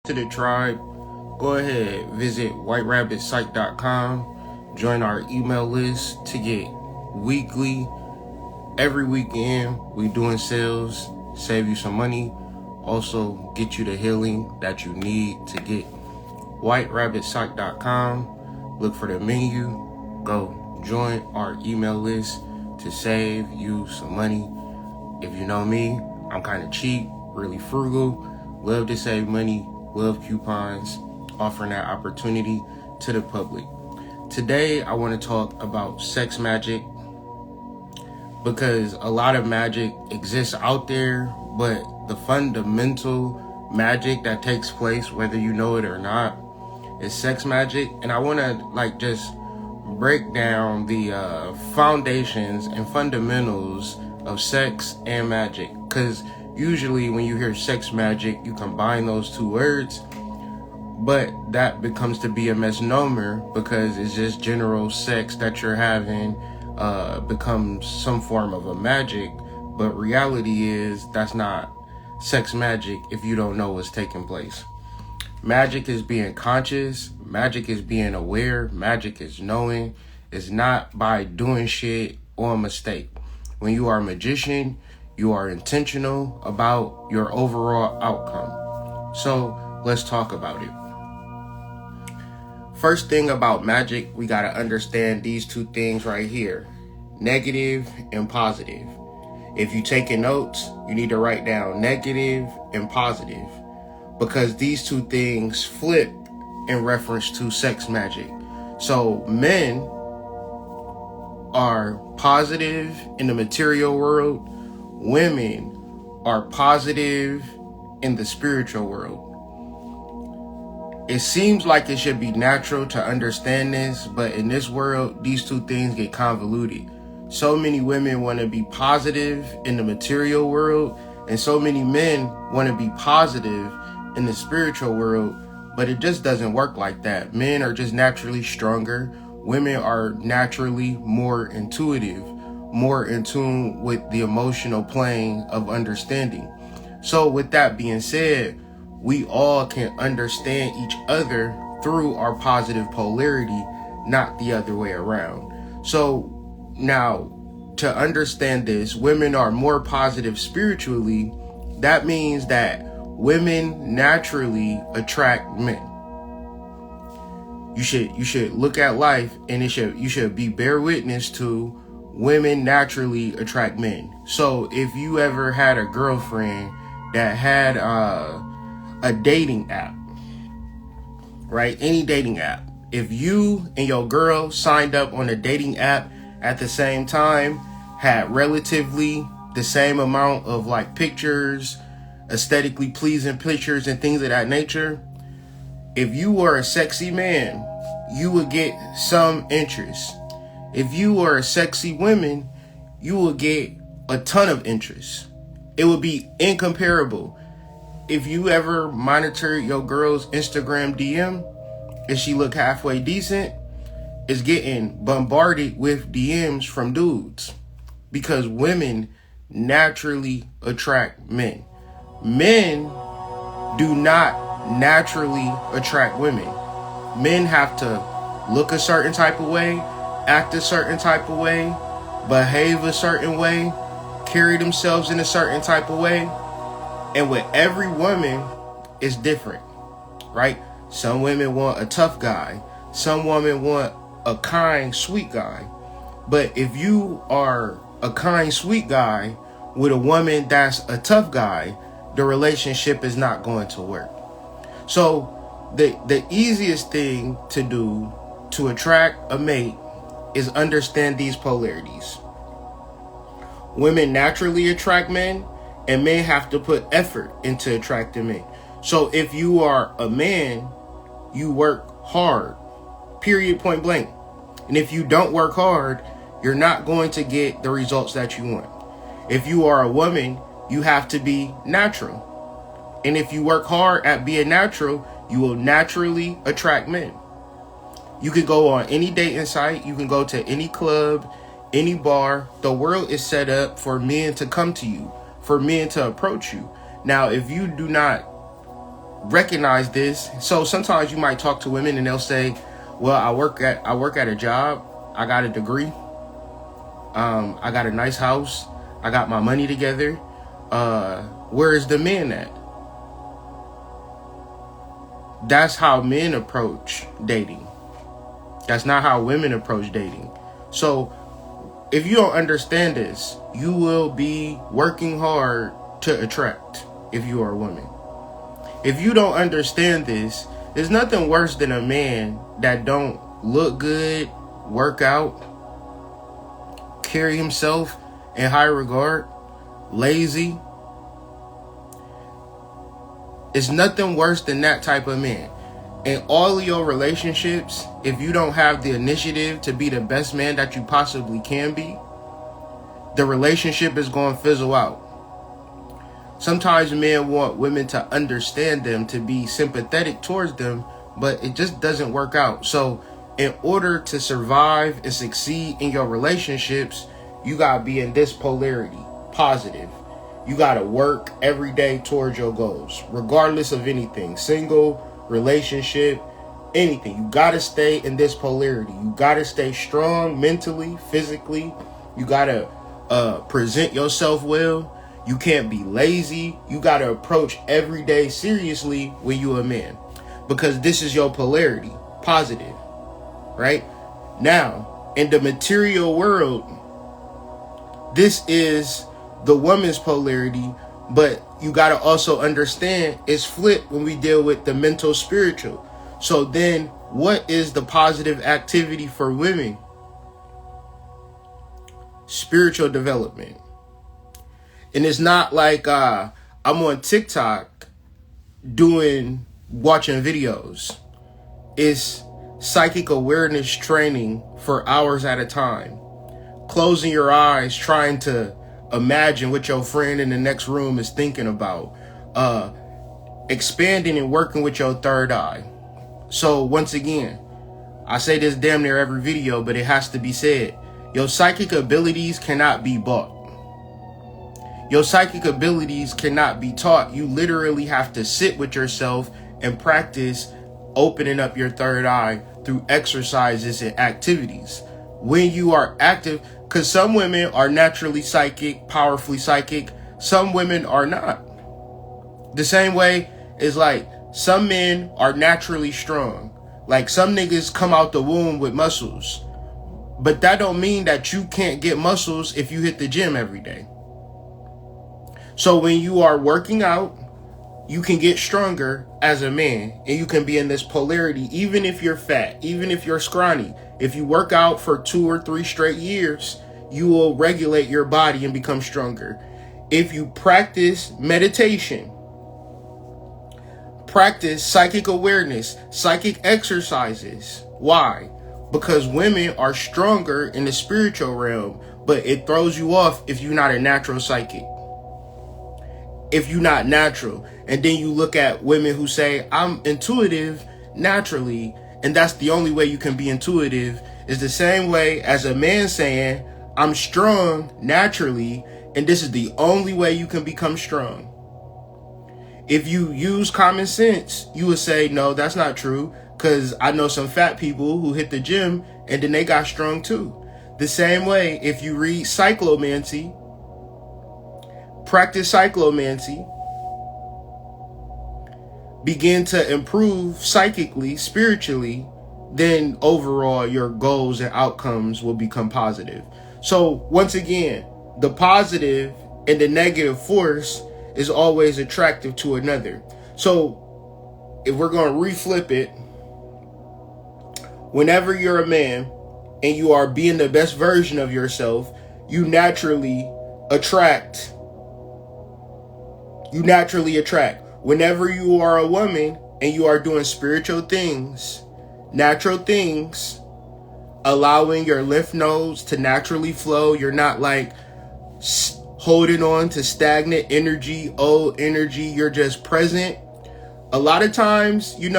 to the tribe, go ahead, visit whiterabbitsite.com, join our email list to get weekly, every weekend, we doing sales, save you some money, also get you the healing that you need to get. whiterabbitsite.com, look for the menu, go join our email list to save you some money. If you know me, I'm kind of cheap, really frugal, love to save money, love coupons, offering that opportunity to the public. Today, I want to talk about sex magic because a lot of magic exists out there, but the fundamental magic that takes place, whether you know it or not, is sex magic. And I want to just break down the foundations and fundamentals of sex and magic, because usually when you hear sex magic, you combine those two words, but that becomes to be a misnomer because it's just general sex that you're having becomes some form of a magic. But reality is that's not sex magic if you don't know what's taking place. Magic is being conscious, magic is being aware, magic is knowing. It's not by doing shit or a mistake. When you are a magician, you are intentional about your overall outcome. So let's talk about it. First thing about magic, we got to understand these two things right here, negative and positive. If you're taking notes, you need to write down negative and positive, because these two things flip in reference to sex magic. So men are positive in the material world, women are positive in the spiritual world. It seems like it should be natural to understand this, but in this world, these two things get convoluted. So many women want to be positive in the material world, and so many men want to be positive in the spiritual world, but it just doesn't work like that. Men are just naturally stronger. Women are naturally more intuitive, more in tune with the emotional plane of understanding. So with that being said, we all can understand each other through our positive polarity, not the other way around. So now, to understand this, women are more positive spiritually. That means that women naturally attract men. You should look at life, and you should be bear witness to women naturally attract men. So if you ever had a girlfriend that had a dating app, right? Any dating app. If you and your girl signed up on a dating app at the same time, had relatively the same amount of pictures, aesthetically pleasing pictures and things of that nature, if you were a sexy man, you would get some interest. If you were a sexy woman, you would get a ton of interest. It would be incomparable. If you ever monitor your girl's Instagram DM, if she look halfway decent, it's getting bombarded with DMs from dudes, because women naturally attract men. Men do not naturally attract women. Men have to look a certain type of way, act a certain type of way, behave a certain way, carry themselves in a certain type of way. And with every woman, it's different, right? Some women want a tough guy. Some women want a kind, sweet guy. But if you are a kind, sweet guy with a woman that's a tough guy, the relationship is not going to work. So the easiest thing to do to attract a mate is understand these polarities. Women naturally attract men, and men have to put effort into attracting men. So if you are a man, you work hard, period, point blank. And if you don't work hard, you're not going to get the results that you want. If you are a woman, you have to be natural. And if you work hard at being natural, you will naturally attract men. You can go on any dating site. You can go to any club, any bar. The world is set up for men to come to you, for men to approach you. Now, if you do not recognize this. So sometimes you might talk to women and they'll say, well, I work at a job. I got a degree. I got a nice house. I got my money together. Where is the man at? That's how men approach dating. That's not how women approach dating. So if you don't understand this, you will be working hard to attract if you are a woman. If you don't understand this, there's nothing worse than a man that don't look good, work out, carry himself in high regard, lazy. It's nothing worse than that type of man. In all of your relationships, if you don't have the initiative to be the best man that you possibly can be, the relationship is going to fizzle out. Sometimes men want women to understand them, to be sympathetic towards them, but it just doesn't work out. So in order to survive and succeed in your relationships, you got to be in this polarity, positive. You got to work every day towards your goals, regardless of anything, single, relationship, anything. You got to stay in this polarity. You got to stay strong mentally, physically. You got to present yourself well. You can't be lazy. You got to approach every day seriously when you're a man, because this is your polarity, positive, right? Now, in the material world, this is the woman's polarity, but you got to also understand it's flipped when we deal with the mental spiritual. So then what is the positive activity for women? Spiritual development. And it's not like I'm on TikTok watching videos. It's psychic awareness training for hours at a time. Closing your eyes, trying to imagine what your friend in the next room is thinking about. Expanding and working with your third eye. So once again, I say this damn near every video, but it has to be said. Your psychic abilities cannot be bought. Your psychic abilities cannot be taught. You literally have to sit with yourself and practice opening up your third eye through exercises and activities. When you are active, because some women are naturally psychic, powerfully psychic. Some women are not. The same way is like some men are naturally strong. Like some niggas come out the womb with muscles. But that don't mean that you can't get muscles if you hit the gym every day. So when you are working out, you can get stronger as a man, and you can be in this polarity, even if you're fat, even if you're scrawny. If you work out for 2 or 3 straight years, you will regulate your body and become stronger. If you practice meditation, practice psychic awareness, psychic exercises. Why? Because women are stronger in the spiritual realm, but it throws you off if you're not a natural psychic. If you're not natural. And then you look at women who say, I'm intuitive naturally, and that's the only way you can be intuitive, is the same way as a man saying, I'm strong naturally, and this is the only way you can become strong. If you use common sense, you would say, no, that's not true, because I know some fat people who hit the gym and then they got strong too. The same way, if you read cyclomancy, practice cyclomancy, begin to improve psychically, spiritually, then overall your goals and outcomes will become positive. So once again, the positive and the negative force is always attractive to another. So if we're going to reflip it, whenever you're a man and you are being the best version of yourself, you naturally attract. Whenever you are a woman and you are doing spiritual things, natural things, allowing your lymph nodes to naturally flow, you're not like holding on to stagnant energy, old energy, you're just present. A lot of times, in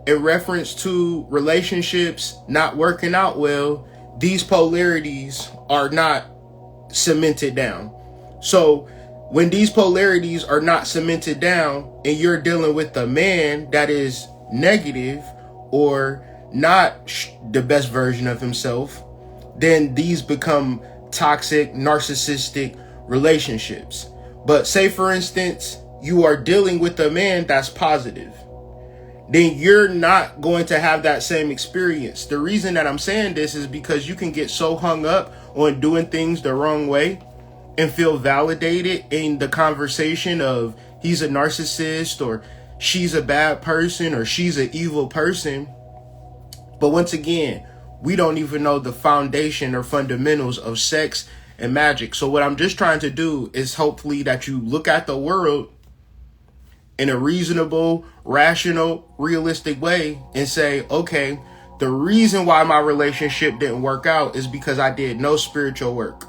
reference to relationships not working out well, these polarities are not cemented down. So when these polarities are not cemented down and you're dealing with a man that is negative or not the best version of himself, then these become toxic, narcissistic relationships. But say, for instance, you are dealing with a man that's positive, then you're not going to have that same experience. The reason that I'm saying this is because you can get so hung up on doing things the wrong way and feel validated in the conversation of he's a narcissist or she's a bad person or she's an evil person. But once again, we don't even know the foundation or fundamentals of sex and magic. So what I'm just trying to do is hopefully that you look at the world in a reasonable, rational, realistic way and say, okay, the reason why my relationship didn't work out is because I did no spiritual work.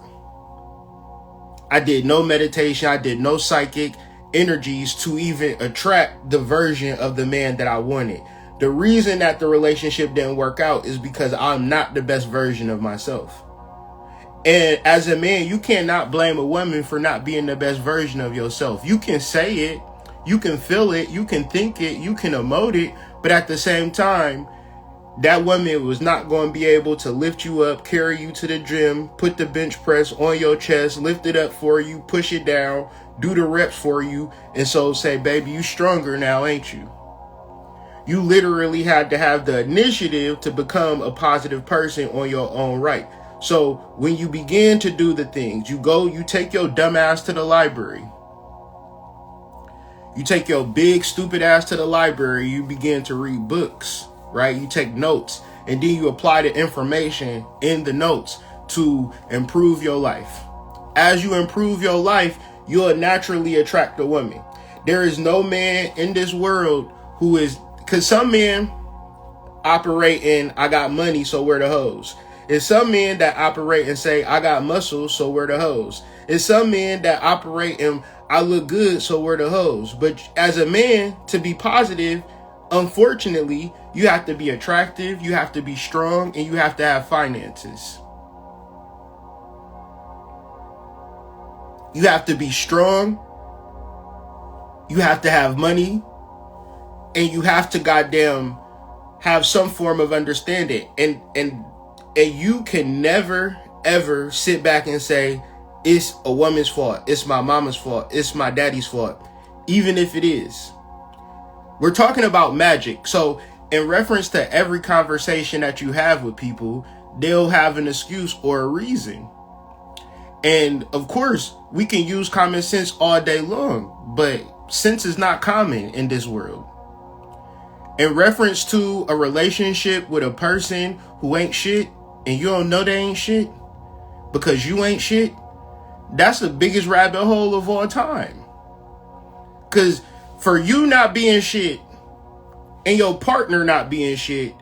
I did no meditation. I did no psychic energies to even attract the version of the man that I wanted. The reason that the relationship didn't work out is because I'm not the best version of myself. And as a man, you cannot blame a woman for not being the best version of yourself. You can say it, you can feel it, you can think it, you can emote it, but at the same time, that woman was not going to be able to lift you up, carry you to the gym, put the bench press on your chest, lift it up for you, push it down, do the reps for you, and so say, baby, you stronger now, ain't you? You literally had to have the initiative to become a positive person on your own right. So when you begin to do the things, you take your dumb ass to the library. You take your big stupid ass to the library, you begin to read books, right? You take notes and then you apply the information in the notes to improve your life. As you improve your life, you'll naturally attract a woman. There is no man in this world who is, because some men operate in, I got money, so where the hoes? It's some men that operate and say, I got muscles, so where the hoes? It's some men that operate in, I look good, so where the hoes? But as a man, to be positive, unfortunately, you have to be attractive, you have to be strong, and you have to have finances. You have to be strong, you have to have money, and you have to goddamn have some form of understanding. And you can never ever sit back and say it's a woman's fault, it's my mama's fault, it's my daddy's fault, even if it is. We're talking about magic. So in reference to every conversation that you have with people, they'll have an excuse or a reason. And of course, we can use common sense all day long, but sense is not common in this world. In reference to a relationship with a person who ain't shit and you don't know they ain't shit because you ain't shit, that's the biggest rabbit hole of all time. Because for you not being shit and your partner not being shit,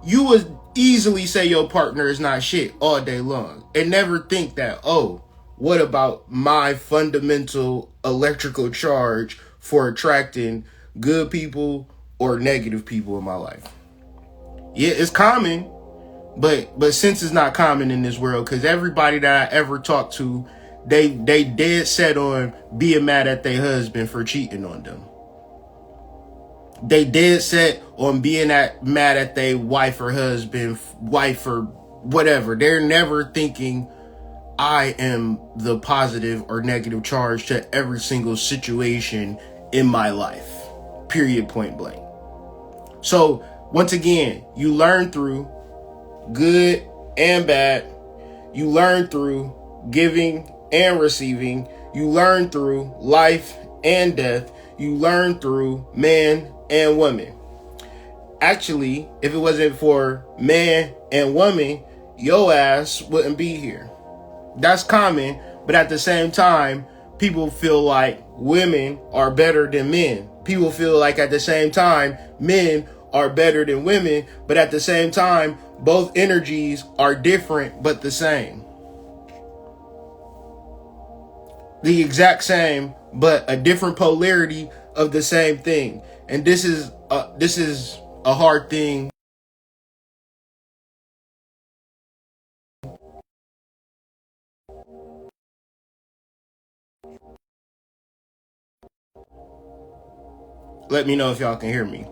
you would easily say your partner is not shit all day long and never think that, oh, what about my fundamental electrical charge for attracting good people or negative people in my life? Yeah, it's common, but sense is not common in this world, because everybody that I ever talked to, they dead set on being mad at their husband for cheating on them. They dead set on being mad at their wife or husband, wife or whatever. They're never thinking, I am the positive or negative charge to every single situation in my life. Period, point blank. So once again, you learn through good and bad. You learn through giving and receiving. You learn through life and death. You learn through man and woman. Actually, if it wasn't for man and woman, your ass wouldn't be here. That's common, but at the same time, people feel like women are better than men. People feel like at the same time, men are better than women, but at the same time, both energies are different but the same. The exact same, but a different polarity of the same thing. And this is a hard thing let me know if y'all can hear me.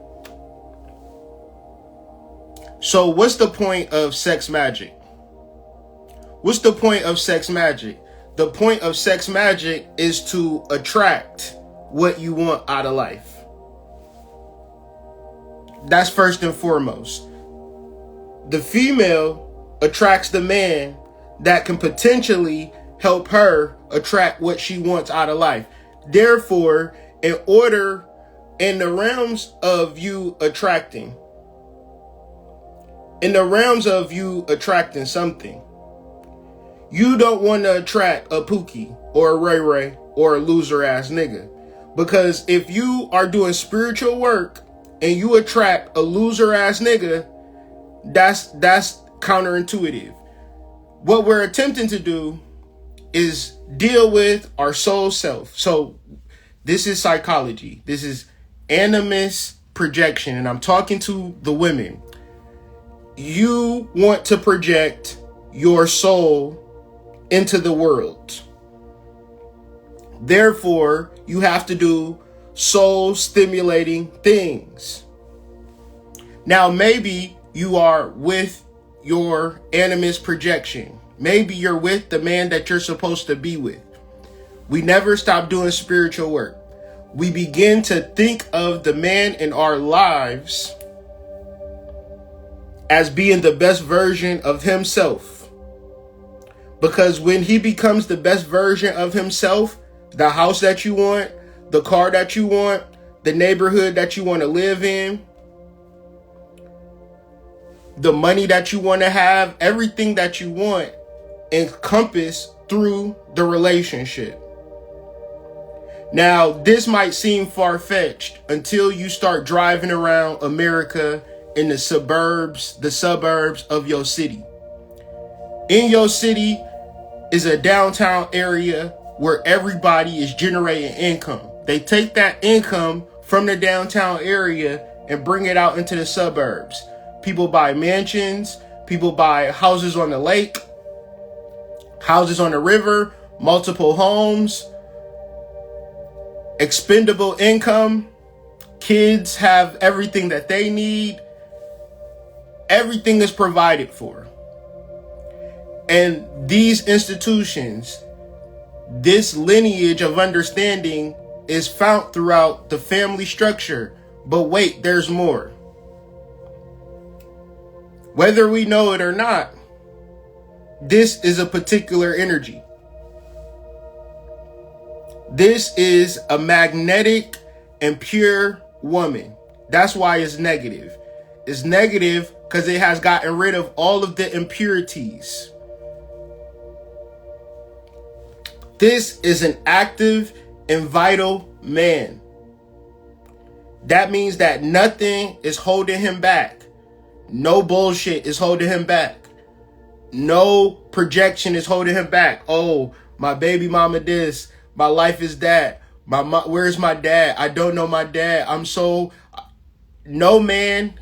So what's the point of sex magic? What's the point of sex magic? The point of sex magic is to attract what you want out of life. That's first and foremost. The female attracts the man that can potentially help her attract what she wants out of life. Therefore, in the realms of you attracting something, you don't want to attract a Pookie or a Ray Ray or a loser ass nigga. Because if you are doing spiritual work and you attract a loser ass nigga, that's counterintuitive. What we're attempting to do is deal with our soul self. So this is psychology. This is animus projection. And I'm talking to the women. You want to project your soul into the world. Therefore, you have to do soul stimulating things. Now, maybe you are with your animus projection. Maybe you're with the man that you're supposed to be with. We never stop doing spiritual work. We begin to think of the man in our lives as being the best version of himself. Because when he becomes the best version of himself, the house that you want, the car that you want, the neighborhood that you want to live in, the money that you want to have, everything that you want encompassed through the relationship. Now, this might seem far-fetched until you start driving around America in the suburbs of your city. In your city is a downtown area where everybody is generating income. They take that income from the downtown area and bring it out into the suburbs. People buy mansions, people buy houses on the lake, houses on the river, multiple homes, expendable income. Kids have everything that they need. Everything is provided for. And these institutions, this lineage of understanding is found throughout the family structure. But wait, there's more. Whether we know it or not, this is a particular energy. This is a magnetic and pure woman. That's why it's negative. It's negative because it has gotten rid of all of the impurities. This is an active and vital man. That means that nothing is holding him back. No bullshit is holding him back. No projection is holding him back. Oh, my baby mama this. My life is that. Where's my dad? I don't know my dad. No man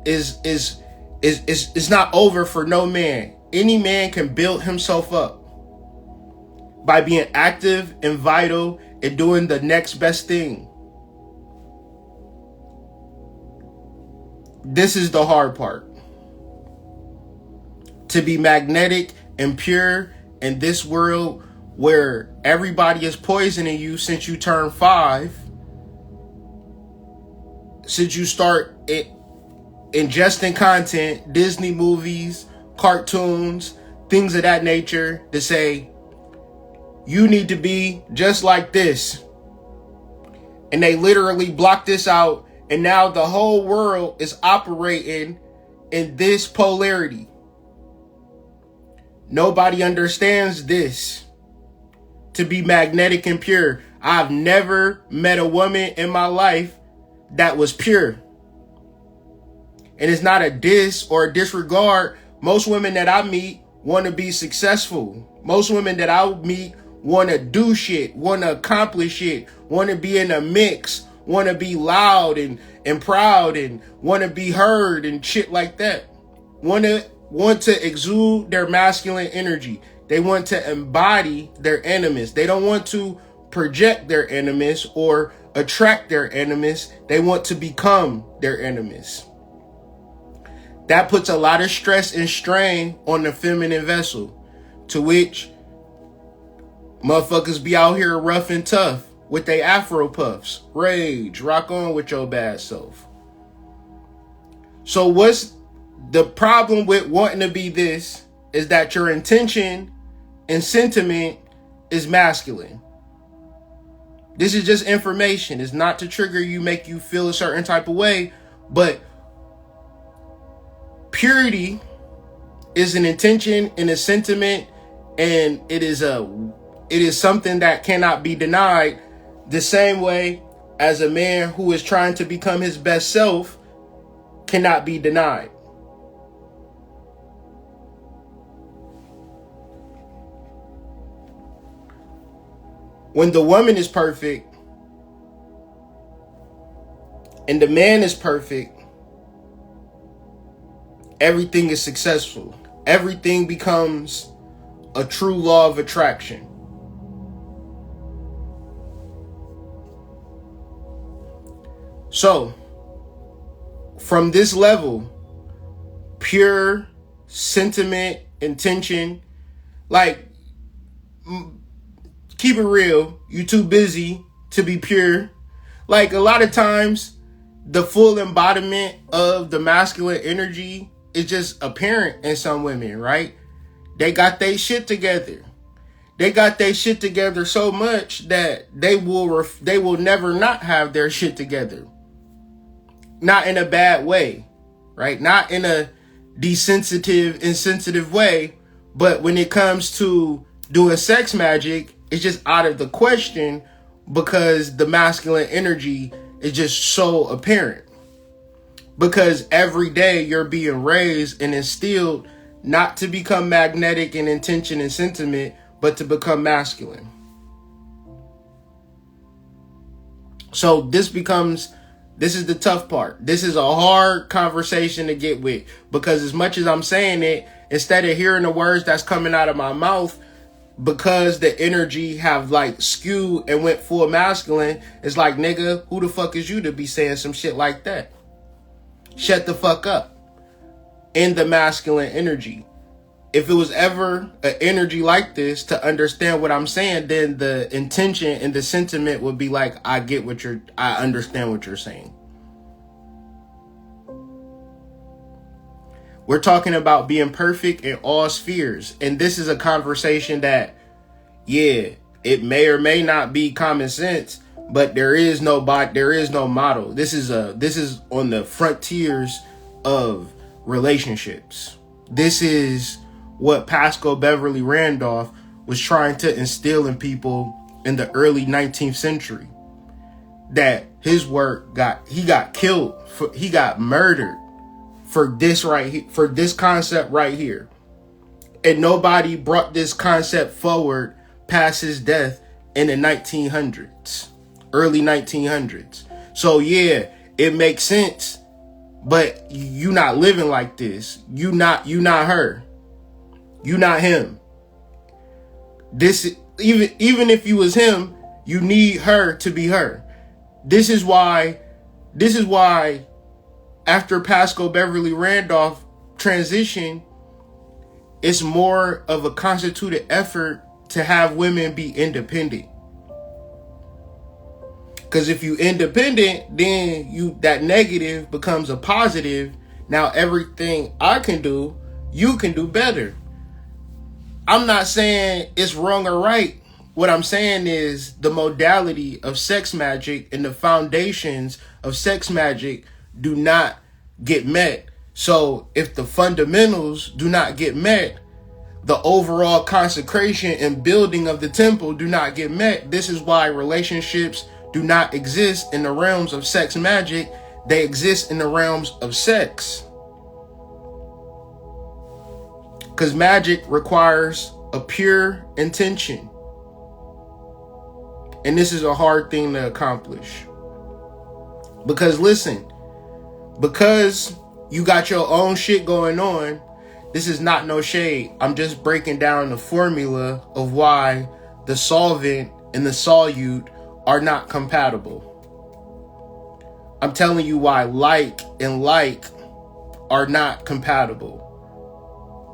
is not over for no man. Any man can build himself up by being active and vital and doing the next best thing. This is the hard part. To be magnetic and pure in this world where everybody is poisoning you since you turn 5, since you start ingesting content, Disney movies, cartoons, things of that nature, to say, you need to be just like this. And they literally block this out. And now the whole world is operating in this polarity. Nobody understands this. To be magnetic and pure. I've never met a woman in my life that was pure. And it's not a diss or a disregard. Most women that I meet want to be successful. Most women that I meet want to do shit, want to accomplish shit, want to be in a mix, want to be loud and proud and want to be heard and shit like that. Want to exude their masculine energy. They want to embody their animus. They don't want to project their animus or attract their animus. They want to become their animus. That puts a lot of stress and strain on the feminine vessel, to which motherfuckers be out here rough and tough with they afro puffs. Rage, rock on with your bad self. So what's the problem with wanting to be this is that your intention and sentiment is masculine. This is just information. It's not to trigger you, make you feel a certain type of way, but purity is an intention and a sentiment, and it is something that cannot be denied, the same way as a man who is trying to become his best self cannot be denied. When the woman is perfect and the man is perfect, everything is successful. Everything becomes a true law of attraction. So, from this level, pure sentiment, intention, like, keep it real, you too busy to be pure. Like, a lot of times, the full embodiment of the masculine energy is just apparent in some women, right? They got their shit together. They got their shit together so much that they will never not have their shit together. Not in a bad way, right? Not in a desensitive, insensitive way. But when it comes to doing sex magic, it's just out of the question because the masculine energy is just so apparent. Because every day you're being raised and instilled not to become magnetic in intention and sentiment, but to become masculine. So this is the tough part. This is a hard conversation to get with, because as much as I'm saying it, instead of hearing the words that's coming out of my mouth, because the energy have like skewed and went full masculine, it's like, nigga, who the fuck is you to be saying some shit like that? Shut the fuck up. In the masculine energy. If it was ever an energy like this to understand what I'm saying, then the intention and the sentiment would be like, I understand what you're saying. We're talking about being perfect in all spheres. And this is a conversation that, yeah, it may or may not be common sense, but there is no model. This is on the frontiers of relationships. This is what Pascal Beverly Randolph was trying to instill in people in the early 19th century. That his work got killed, he got murdered for this right here, for this concept right here. And nobody brought this concept forward past his death in the 1900s, early 1900s. So yeah, it makes sense, but you not living like this. You not her. You not him. This, even if you was him, you need her to be her. This is why after Pascal Beverly Randolph transition, it's more of a constituted effort to have women be independent. Because if you independent, then that negative becomes a positive. Now everything I can do, you can do better. I'm not saying it's wrong or right. What I'm saying is the modality of sex magic and the foundations of sex magic do not get met. So if the fundamentals do not get met, the overall consecration and building of the temple do not get met. This is why relationships do not exist in the realms of sex magic. They exist in the realms of sex. Because magic requires a pure intention. And this is a hard thing to accomplish. Because listen, because you got your own shit going on, this is not no shade. I'm just breaking down the formula of why the solvent and the solute are not compatible. I'm telling you why like and like are not compatible.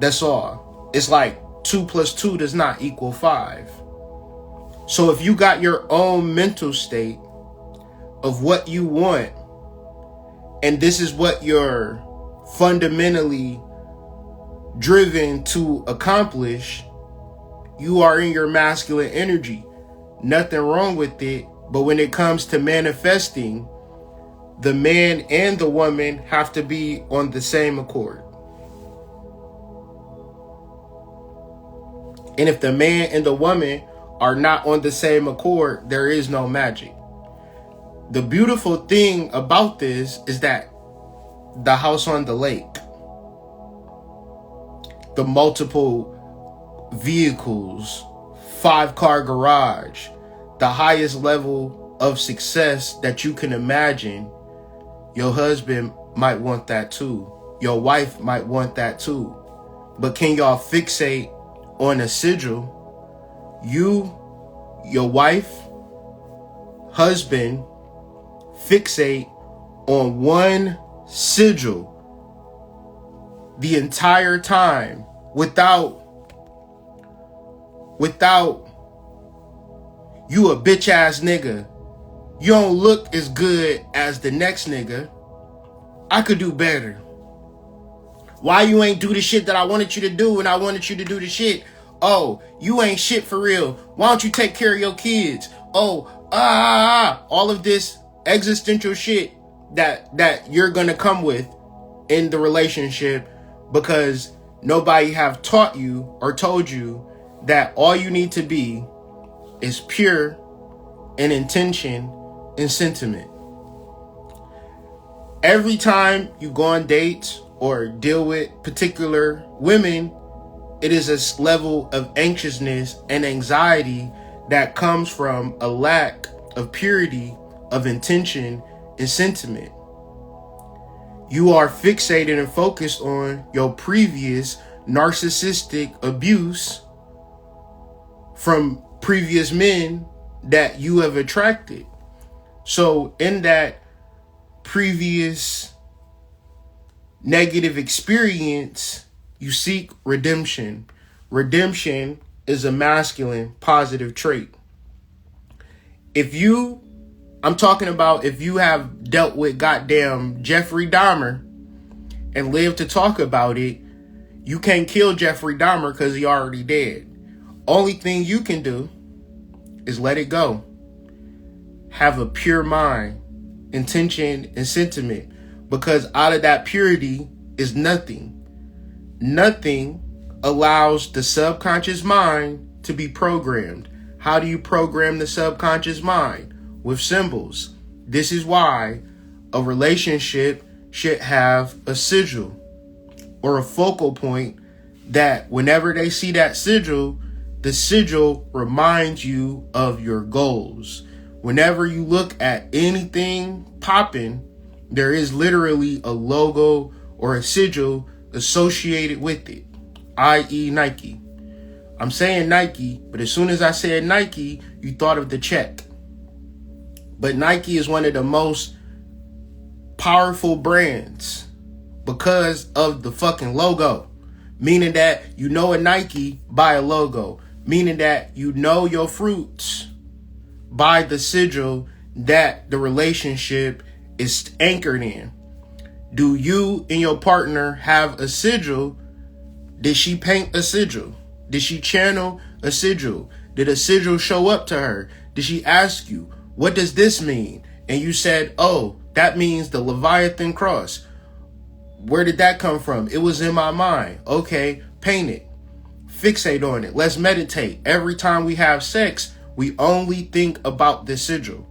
That's all. It's like 2 + 2 does not equal 5. So if you got your own mental state of what you want, and this is what you're fundamentally driven to accomplish, you are in your masculine energy. Nothing wrong with it. But when it comes to manifesting, the man and the woman have to be on the same accord. And if the man and the woman are not on the same accord, there is no magic. The beautiful thing about this is that the house on the lake, the multiple vehicles, 5-car garage, the highest level of success that you can imagine, your husband might want that too. Your wife might want that too. But can y'all fixate on a sigil? You, your wife, husband, fixate on one sigil the entire time without you a bitch ass nigga. You don't look as good as the next nigga. I could do better. Why you ain't do the shit that I wanted you to do when I wanted you to do the shit? Oh, you ain't shit for real. Why don't you take care of your kids? Oh, all of this existential shit that you're gonna come with in the relationship because nobody have taught you or told you that all you need to be is pure in intention and sentiment. Every time you go on dates or deal with particular women, it is a level of anxiousness and anxiety that comes from a lack of purity of intention and sentiment. You are fixated and focused on your previous narcissistic abuse from previous men that you have attracted. So in that previous negative experience, you seek redemption. Redemption is a masculine positive trait. I'm talking about if you have dealt with goddamn Jeffrey Dahmer and lived to talk about it, you can't kill Jeffrey Dahmer because he already dead. Only thing you can do is let it go. Have a pure mind, intention, and sentiment, because out of that purity is nothing. Nothing allows the subconscious mind to be programmed. How do you program the subconscious mind? With symbols. This is why a relationship should have a sigil or a focal point that whenever they see that sigil, the sigil reminds you of your goals. Whenever you look at anything popping, there is literally a logo or a sigil associated with it, i.e. Nike. I'm saying Nike, but as soon as I said Nike, you thought of the check. But Nike is one of the most powerful brands because of the fucking logo. Meaning that you know a Nike by a logo. Meaning that you know your fruits by the sigil that the relationship is anchored in. Do you and your partner have a sigil? Did she paint a sigil? Did she channel a sigil? Did a sigil show up to her? Did she ask you, what does this mean? And you said, oh, that means the Leviathan cross. Where did that come from? It was in my mind. Okay, paint it. Fixate on it. Let's meditate. Every time we have sex, we only think about the sigil.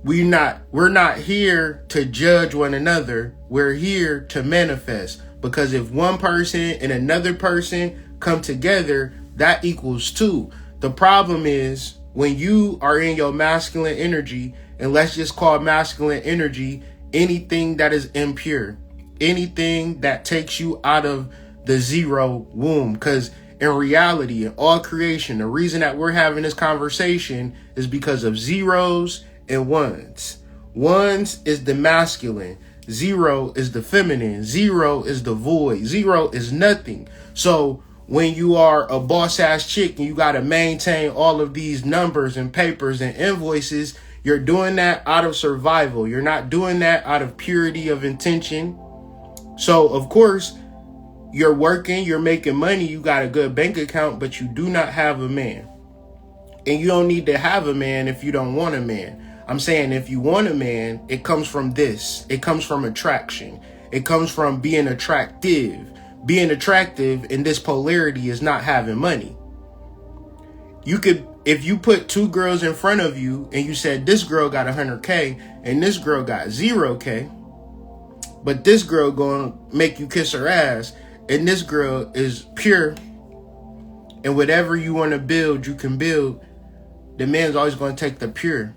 We're not here to judge one another. We're here to manifest. Because if one person and another person come together, that equals 2. The problem is when you are in your masculine energy, and let's just call masculine energy anything that is impure, anything that takes you out of the zero womb. Because in reality, in all creation, the reason that we're having this conversation is because of zeros and ones. Ones is the masculine. Zero is the feminine. Zero is the void. Zero is nothing. So when you are a boss ass chick and you got to maintain all of these numbers and papers and invoices, you're doing that out of survival. You're not doing that out of purity of intention. So of course, you're working, you're making money, you got a good bank account, but you do not have a man. And you don't need to have a man if you don't want a man. I'm saying if you want a man, it comes from this. It comes from attraction. It comes from being attractive. Being attractive in this polarity is not having money. You could, if you put two girls in front of you and you said this girl got 100K and this girl got 0K, but this girl gonna make you kiss her ass and this girl is pure and whatever you want to build, you can build, the man's always going to take the pure.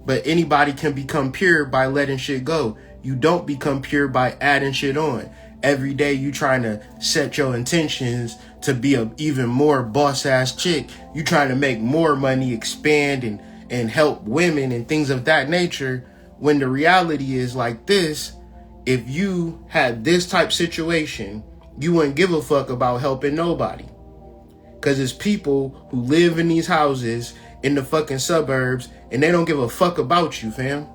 But anybody can become pure by letting shit go. You don't become pure by adding shit on. Every day you trying to set your intentions to be a even more boss ass chick. You trying to make more money, expand and help women and things of that nature. When the reality is like this, if you had this type situation, you wouldn't give a fuck about helping nobody. Because it's people who live in these houses in the fucking suburbs and they don't give a fuck about you, fam.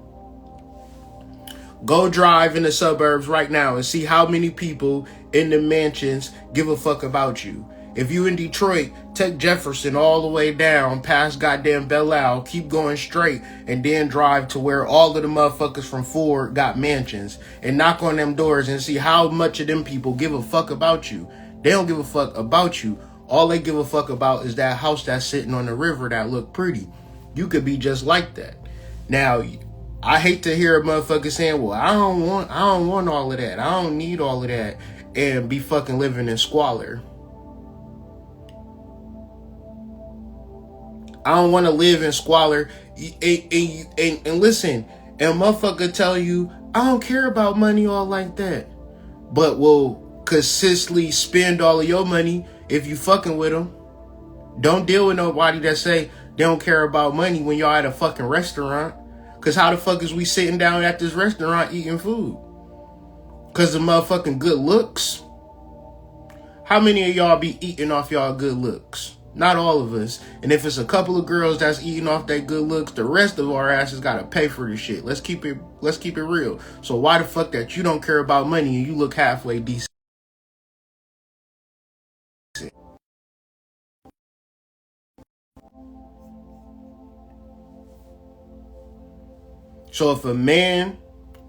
Go drive in the suburbs right now and see how many people in the mansions give a fuck about you. If you in Detroit, take Jefferson all the way down past goddamn Belle Isle, keep going straight, and then drive to where all of the motherfuckers from Ford got mansions and knock on them doors and see how much of them people give a fuck about you. They don't give a fuck about you. All they give a fuck about is that house that's sitting on the river that look pretty. You could be just like that. Now, I hate to hear a motherfucker saying, well, I don't want all of that. I don't need all of that and be fucking living in squalor. I don't want to live in squalor. And listen, and motherfucker tell you, I don't care about money all like that. But will consistently spend all of your money if you fucking with them. Don't deal with nobody that say they don't care about money when y'all at a fucking restaurant. Because how the fuck is we sitting down at this restaurant eating food? Because of motherfucking good looks? How many of y'all be eating off y'all good looks? Not all of us. And if it's a couple of girls that's eating off their good looks, the rest of our asses gotta pay for this shit. Let's keep it real. So why the fuck that you don't care about money and you look halfway decent? So if a man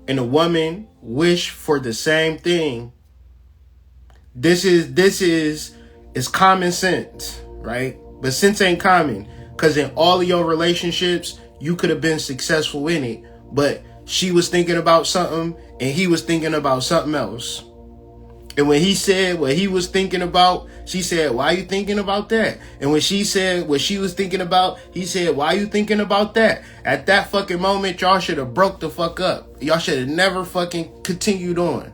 and a woman wish for the same thing, this is common sense, right? But sense ain't common, because in all of your relationships, you could have been successful in it, but she was thinking about something and he was thinking about something else. And when he said what he was thinking about, she said, why are you thinking about that? And when she said what she was thinking about, he said, why are you thinking about that? At that fucking moment, y'all should have broke the fuck up. Y'all should have never fucking continued on.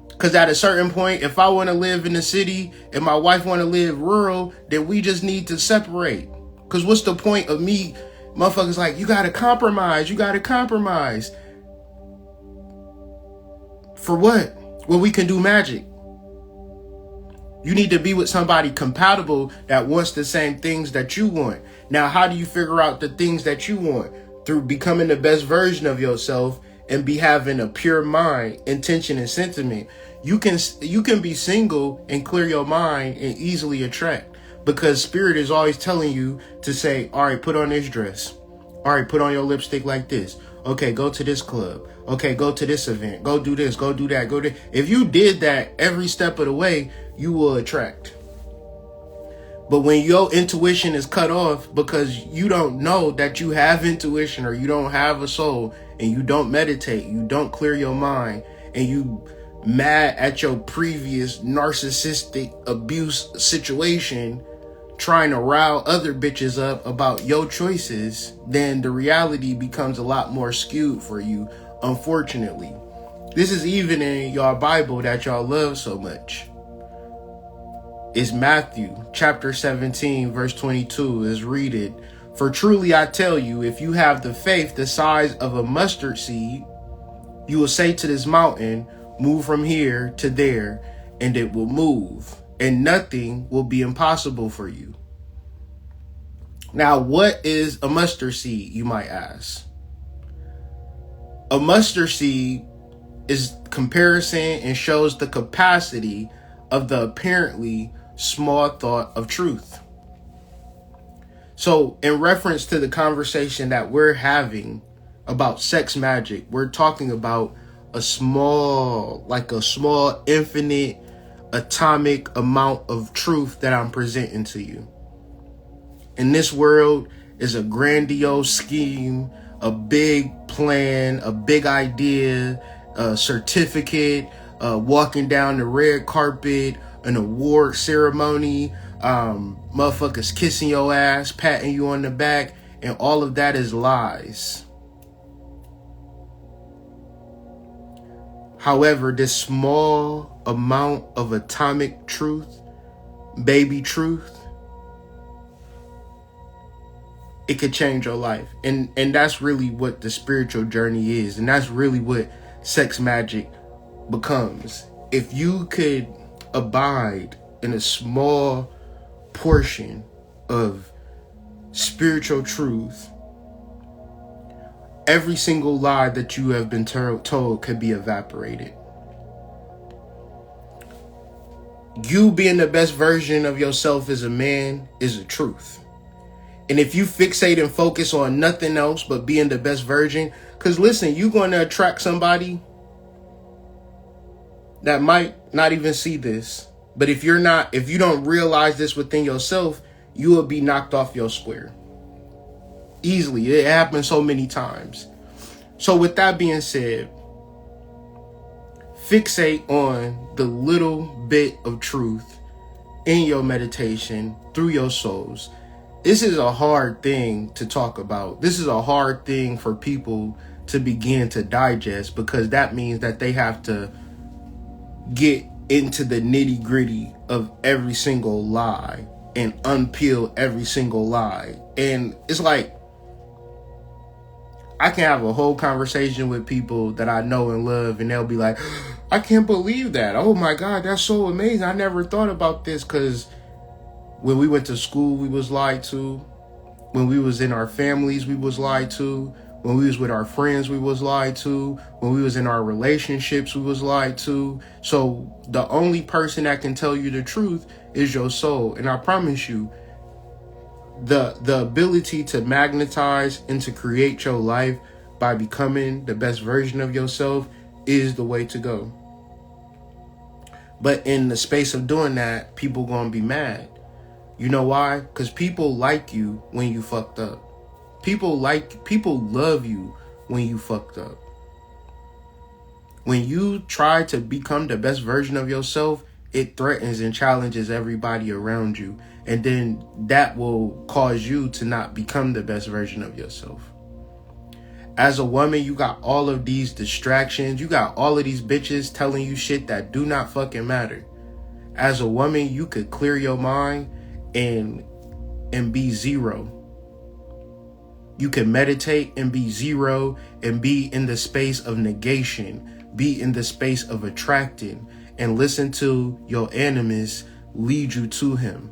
Because at a certain point, if I want to live in the city and my wife want to live rural, then we just need to separate. Because what's the point of me? Motherfuckers like, you got to compromise. You got to compromise. For what? Well, we can do magic. You need to be with somebody compatible that wants the same things that you want. Now, how do you figure out the things that you want? Through becoming the best version of yourself and be having a pure mind, intention, and sentiment. You can be single and clear your mind and easily attract, because spirit is always telling you to say, all right, put on this dress. All right, put on your lipstick like this. Okay, go to this club. Okay, go to this event. Go do this. Go do that. Go do. If you did that every step of the way, you will attract. But when your intuition is cut off because you don't know that you have intuition, or you don't have a soul, and you don't meditate, you don't clear your mind, and you mad at your previous narcissistic abuse situation, trying to rile other bitches up about your choices, then the reality becomes a lot more skewed for you, unfortunately. This is even in your Bible that y'all love so much. It's Matthew chapter 17, verse 22. Is read it. For truly I tell you, if you have the faith the size of a mustard seed, you will say to this mountain, move from here to there, and it will move, and nothing will be impossible for you. Now, what is a mustard seed, you might ask? A mustard seed is comparison and shows the capacity of the apparently small thought of truth. So in reference to the conversation that we're having about sex magic, we're talking about a small infinite atomic amount of truth that I'm presenting to you. In this world is a grandiose scheme, a big plan, a big idea, a certificate, walking down the red carpet, an award ceremony, motherfuckers kissing your ass, patting you on the back, and all of that is lies. However, this small amount of atomic truth, baby truth, it could change your life. And that's really what the spiritual journey is. And that's really what sex magic becomes. If you could abide in a small portion of spiritual truth, every single lie that you have been told could be evaporated. You being the best version of yourself as a man is a truth. And if you fixate and focus on nothing else but being the best version, because listen, you're going to attract somebody that might not even see this. But if you don't realize this within yourself, you will be knocked off your square. Easily. It happens so many times. So with that being said, fixate on the little bit of truth in your meditation through your souls. This is a hard thing to talk about. This is a hard thing for people to begin to digest, because that means that they have to get into the nitty gritty of every single lie and unpeel every single lie. And it's like, I can have a whole conversation with people that I know and love, and they'll be like, I can't believe that. Oh my God, that's so amazing. I never thought about this. Because when we went to school, we was lied to. When we was in our families, we was lied to. When we was with our friends, we was lied to. When we was in our relationships, we was lied to. So the only person that can tell you the truth is your soul. And I promise you, the ability to magnetize and to create your life by becoming the best version of yourself is the way to go. But in the space of doing that, people gonna be mad. You know why? Because people like you when you fucked up. People love you when you fucked up. When you try to become the best version of yourself, it threatens and challenges everybody around you. And then that will cause you to not become the best version of yourself. As a woman, you got all of these distractions. You got all of these bitches telling you shit that do not fucking matter. As a woman, you could clear your mind and be zero. You can meditate and be zero, and be in the space of negation, be in the space of attracting, and listen to your animus lead you to him.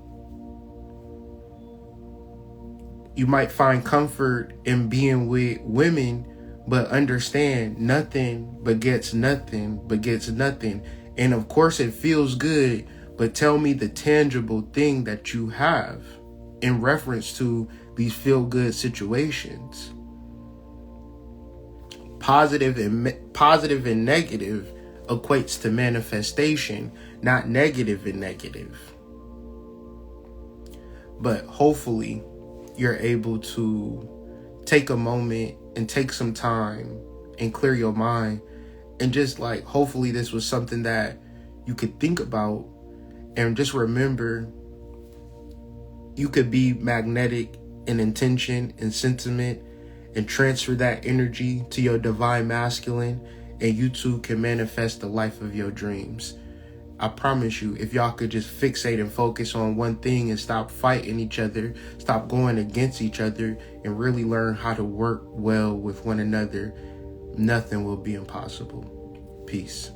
You might find comfort in being with women, but understand nothing begets nothing begets nothing. And of course it feels good, but tell me the tangible thing that you have in reference to these feel-good situations. Positive and negative equates to manifestation, not negative and negative. But hopefully you're able to take a moment and take some time and clear your mind, and just like, hopefully this was something that you could think about. And just remember, you could be magnetic in intention and sentiment and transfer that energy to your divine masculine, and you too can manifest the life of your dreams. I promise you, if y'all could just fixate and focus on one thing and stop fighting each other, stop going against each other, and really learn how to work well with one another, nothing will be impossible. Peace.